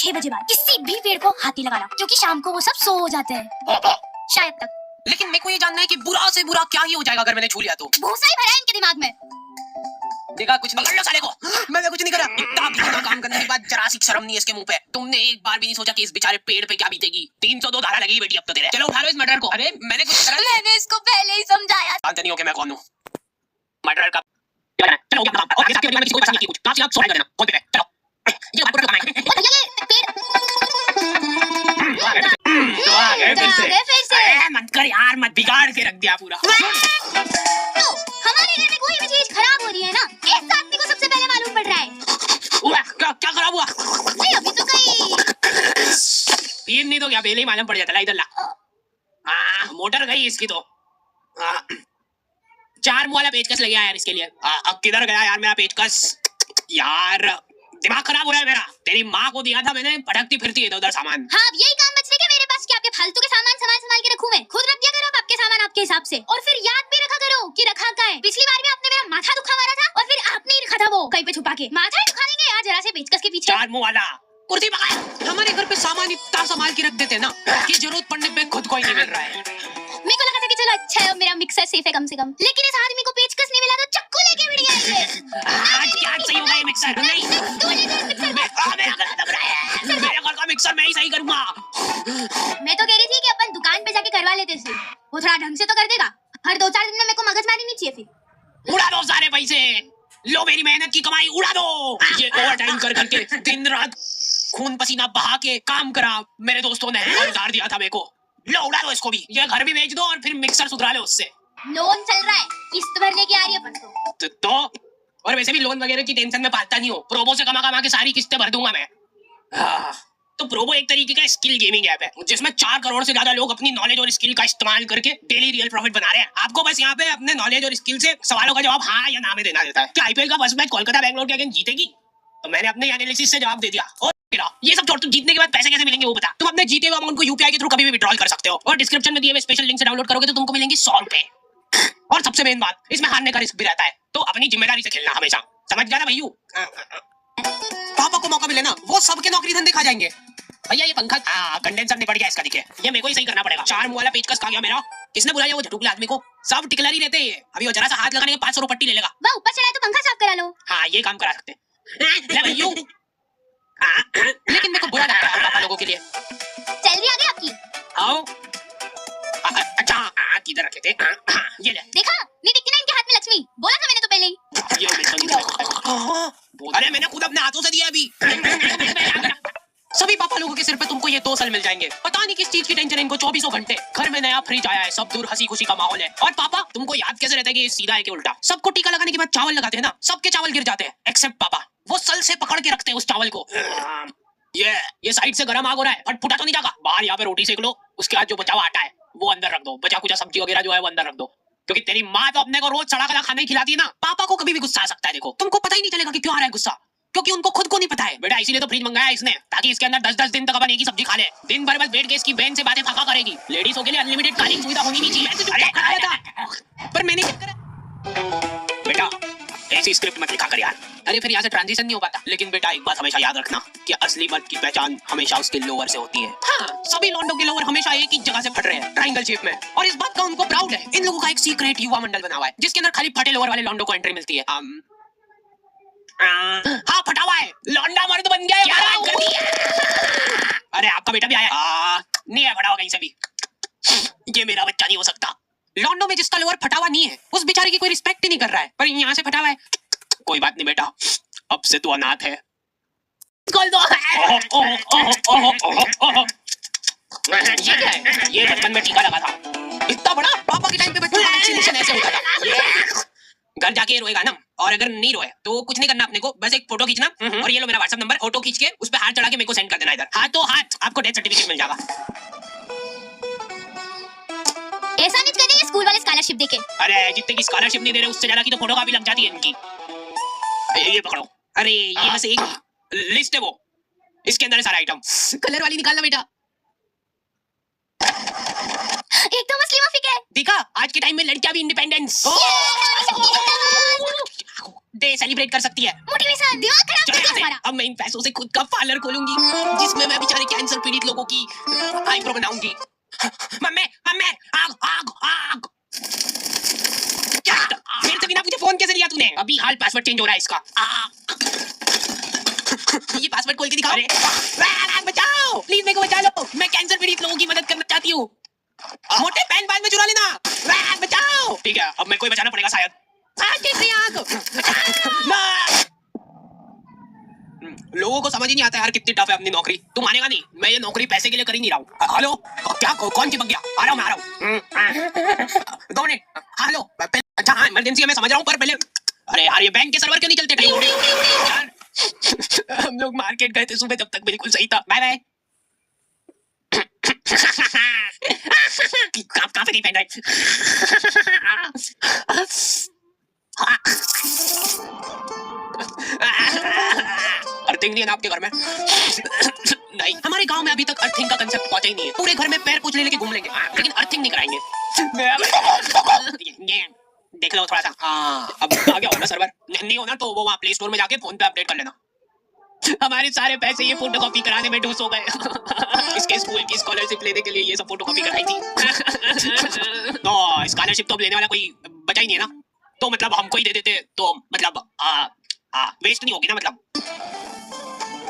6 बजे बाद किसी भी पेड़ को हाथ नहीं लगाना, क्योंकि शाम को वो सब सो जाते हैं शायद तक। लेकिन मेरे को ये जानना है कि बुरा से बुरा क्या ही हो जाएगा अगर मैंने छू लिया तो? भूसा ही भरा है इनके दिमाग में। देखा, कुछ नहीं कर लो साले को। मैंने कुछ नहीं करा। इतना भीगा काम करने के बाद जरा सी शर्म नहीं है इसके मुंह पे। तुमने एक बार भी नहीं सोचा कि इस बेचारे पेड़ पे क्या बीतेगी। 302 धारा लगी बेटी अब तो तेरे। चलो उठा लो इस मर्डर को। अरे मैंने कुछ करा? मैंने इसको पहले ही समझाया। जानते नहीं हो कि मैं कौन हूँ? मर्डर का क्या करना है? चलो क्या काम? और ये साथ में किसी को पसंद नहीं कुछ। कहां से आप सॉल्व करना? कौन पे? चलो ये बात करना है। तो आ गए फिर से। अरे मत कर यार, मत बिगाड़ के रख दिया पूरा। तो हमारे घर में कोई भी चीज खराब हो रही है ना, इस आदमी को सबसे पहले मालूम पड़ रहा है। क्या खराब हुआ? नहीं अभी तो कहीं तीन नहीं तो क्या पहले ही मालूम पड़ जाता। इधर ला। मोटर गई इसकी तो। 4 मुँह वाला पेचकस लग गया यार इसके लिए। अब किधर गया यार मेरा पेचकस? यार दिमाग खराब हो रहा है मेरा। तेरी माँ को दिया था मैंने, भटकती फिरती है इधर उधर सामान। हाँ अब यही काम बचने के मेरे पास कि आपके फालतू के सामान संभाल के रखूं मैं। खुद रख दिया करो अब आपके सामान आपके हिसाब से, और फिर याद भी रखा करो कि रखा क्या है। पिछली बार भी आपने मेरा माथा दुखा मारा था और फिर आपने ही रखा था वो कहीं पे छुपा के। माथा ही दुखा देंगे आज जरा से पेचकस के पीछे। 4 मुँह वाला कुर्सी पकड़। हमारे घर पे सामान इतना संभाल के रख देते हैं ना कि जरूरत पड़ने पे खुद को ही नहीं मिल रहा है। मेरे को लगा था कि चलो अच्छा है मेरा मिक्सर सेफ है कम से कम, लेकिन इस आदमी को पेचकस नहीं मिला तो चक्कू लेके भिड़ गया ये। आज क्या सही होगा ये मिक्सर? नहीं तू ले जा मिक्सर। मेरा गला दब रहा है। मेरे घर का मिक्सर मैं ही सही करूंगा। मैं तो कह रही थी कि अपन दुकान पे जाके करवा लेते इससे, वो थोड़ा ढंग से तो कर देगा। हर 2-4 दिन में मेरे को मगजमारी नहीं चाहिए फिर। उड़ा दो सारे पैसे, लो मेरी मेहनत की कमाई उड़ा दो। ये ओवर टाइम कर करके दिन रात खून पसीना बहा के काम करा मेरे दोस्तों ने और उधार दिया था मेरे को। लो उड़ा दो इसको भी। ये घर भी बेच दो और फिर मिक्सर सुधरा लो उससे। लोन चल रहा है, किस्त भरने की आ रही है अपन को। तो और वैसे भी लोन वगैरह की टेंशन में पालता नहीं हूँ। प्रोबो से कमा कमा के सारी किस्तें भर दूंगा मैं। तो प्रोबो एक तरीके का स्किल गेमिंग ऐप है जिसमें 4 करोड़ से ज्यादा लोग अपनी नॉलेज और स्किल का इस्तेमाल करके डेली रियल प्रॉफिट बना रहे हैं। आपको बस यहाँ पे अपने नॉलेज और स्किल से सवालों का जवाब हाँ या ना में देना देता है। क्या आईपीएल का फर्स्ट मैच कोलकाता बैंगलोर के अगेंस्ट जीतेगी? तो मैंने अपने एनालिसिस से जवाब दे दिया। और ये सब छोड़, तुम जीतने के बाद पैसे कैसे मिलेंगे वो बता। तुम अपने जीते हुए अमाउंट को यूपीआई के थ्रू कभी भी विड्रॉल कर सकते हो और डिस्क्रिप्शन में दिए हुए स्पेशल लिंक से डाउनलोड करोगे तो तुमको मिलेंगे 100 रुपए। और सबसे मेन बात, इसमें हारने का रिस्क भी रहता है, तो अपनी जिम्मेदारी से खेलना हमेशा। समझ गया ना भैयू? पापा को मौका मिले ना वो सबके नौकरी धंधे खा जाएंगे। भैया ये पंखा कंडेंसर निपट गया इसका, दिखे ये मेरे को ही सही करना पड़ेगा। 4 मुँह वाला पेचकस खा गया मेरा। किसने बुलाया वो झटुकले आदमी को? सब टिकलर ही रहते हैं। अभी वो जरा सा हाथ लगाने के 500 रुपए पट्टी ले लेगा। वाह ऊपर चढ़ाए तो पंखा साफ करा लो। हाँ ये काम करा सकते हैं भैयू। लेकिन मेरे को बुरा लगता है पापा लोगों के लिए। सैलरी आ गई आपकी? आओ। अच्छा किधर रखे थे? ये ले। देखा नहीं दिखती ना इनके हाथ में लक्ष्मी, बोला था मैंने तो पहले ही। ये अरे मैंने खुद अपने हाथों से दिया अभी। सभी पापा लोगों के सिर पे तुमको ये 2 साल मिल जाएंगे। पता नहीं किस चीज की टेंशन है इनको 24 घंटे। घर में नया फ्रिज आया है, सब दूर हंसी खुशी का माहौल है। और पापा तुमको याद कैसे रहता है कि ये सीधा है कि उल्टा? सबको टीका लगाने के बाद चावल लगाते हैं ना, सबके चावल गिर जाते हैं एक्सेप्ट पापा। वो सल से पकड़ के रखते हैं उस चावल को। ये साइड से गरम आग हो रहा है, फट फुटा तो नहीं जाएगा? बाहर यहाँ पे रोटी सेक लो, उसके बाद जो बचा हुआ आटा है वो अंदर रख दो, बचा कुचा सब्जी वगैरह जो है वो अंदर रख दो, क्योंकि तेरी माँ तो अपने को रोज सड़ा गला खाना ही खिलाती है ना। पापा को कभी भी गुस्सा आ सकता है। देखो तुमको पता ही नहीं चलेगा कि क्यों आ रहा है गुस्सा, क्योंकि उनको खुद को नहीं पता है बेटा। इसीलिए तो फ्रिज मंगाया इसने, ताकि इसके अंदर 10-10 दिन तक अपन एक ही सब्जी खा ले। दिन भर बस बैठ के इसकी बहन से बातें फाका करेगी। लेडीजों के लिए अनलिमिटेड कालिंग सुविधा होनी नहीं चाहिए। पर मैंने क्या करा बेटा, ऐसी स्क्रिप्ट मत लिखा कर यार। अरे फिर यहाँ से ट्रांजिशन नहीं हो पाता। लेकिन बेटा एक बात हमेशा याद रखना कि असली मर्द की पहचान हमेशा उसके लोअर से होती है। हाँ, सभी लौंडों के लोअर हमेशा एक ही जगह से फट रहे हैं, ट्रायंगल शेप में, और इस बात का उनको प्राउड है। इन लोगों का एक सीक्रेट युवा मंडल बना हुआ है जिसके अंदर खाली फटे लोअर वाले लौंडों को एंट्री मिलती है। हाँ फटा हुआ है, लौंडा मर्द बन गया है। अरे आपका बेटा भी आया। नहीं है फटा हुआ कहीं से भी। ये मेरा बच्चा नहीं हो सकता। लौंडों में जिसका लोअर फटा हुआ नहीं है उस बेचारे की कोई रिस्पेक्ट ही नहीं कर रहा है, पर यहाँ से फटा हुआ है। कोई बात नहीं बेटा, अब से तू अनाथ है। खोल दो। ये क्या है? ये बचपन में टीका लगा था। इतना बड़ा? पापा के टाइम पे बच्चों का वैक्सीनेशन ऐसे होता था। घर जाके रोएगा ना, और अगर नहीं रोए तो कुछ नहीं करना अपने को, बस एक फोटो खींचना और ये लो मेरा व्हाट्सएप नंबर, फोटो खींच के उस पे हाथ चढ़ा के मेरे को सेंड कर देना। इधर हाथों हाथ आपको डेथ सर्टिफिकेट मिल जाएगा। ऐसा नहीं करेंगे स्कूल वाले स्कॉलरशिप देके। अरे जितने की स्कॉलरशिप नहीं दे रहे उससे ज्यादा की तो फोटो कॉपी लग जाती है इनकी। ये पकड़ो। अरे ये बस एक लिस्ट है, वो इसके अंदर है सारा आइटम। कलर वाली निकालना बेटा। एकदम असली माफिक है। देखा आज के टाइम में लड़कियां भी इंडिपेंडेंस। बर्थडे सेलिब्रेट कर सकती है। मोटिवेशन दिमाग खराब चलो कर दिया यहाँ से, हमारा। अब मैं इन पैसों से खुद का पार्लर खोलूंगी जिसमें मैं बेचारे कैंसर पीड़ित लोगों की आईब्रो बनाऊंगी। मम्मी मम्मी आग आग आग। क्या मेरे से बिना पूछे फोन कैसे लिया तूने? अभी हाल पासवर्ड चेंज हो रहा है इसका। ये पासवर्ड खोल के दिखाओ। अरे बचाओ प्लीज, मेरे को बचा लो, मैं कैंसर पीड़ित लोगों की मदद करना चाहती हूँ। मोटे पैन बाद में चुरा लेना। बचाओ। ठीक है, अब मेरे को ही बचाना पड़ेगा शायद। लोगों को समझ ही नहीं आता यार कितनी टफ है अपनी नौकरी। तुम मानेगा नहीं, मैं ये नौकरी पैसे के लिए कर ही नहीं रहा हूँ। हेलो क्या कौन चिपक गया? आ रहा हूँ मैं, आ रहा हूँ। 2 मिनट। हेलो अच्छा हाँ इमरजेंसी है मैं समझ रहा हूँ, पर पहले अरे यार ये बैंक के सर्वर क्यों नहीं चलते कहीं? यार हम लोग मार्केट गए थे सुबह, तब तक बिल्कुल सही था। Bye bye. कहाँ पे नहीं पहन रहे? अर्थिंग नहीं है ना आपके घर में? नहीं, हमारे गांव में अभी तक अर्थिंग का कंसेप्ट पहुंचा ही नहीं है। पूरे घर में पैर पोंछ लेके घूम लेंगे लेकिन अर्थिंग नहीं कराएंगे। ये देख लो थोड़ा सा। अब आ गया होना सर्वर। नहीं होना तो वो वहाँ प्ले स्टोर में जाके फोन पे अपडेट कर लेना। हमारे सारे पैसे ये फोटोकॉपी कराने में ढूस हो गए। इसके स्कूल की स्कॉलरशिप लेने के लिए ये सब फोटोकॉपी कराई थी। तो स्कॉलरशिप तो अब लेने वाला कोई बचा ही नहीं है ना, तो मतलब हमको ही दे देते तो मतलब वेस्ट नहीं होगी ना मतलब।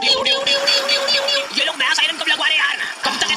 ये लोग नया सायरन कब लगवा रहे हैं यार? कब तक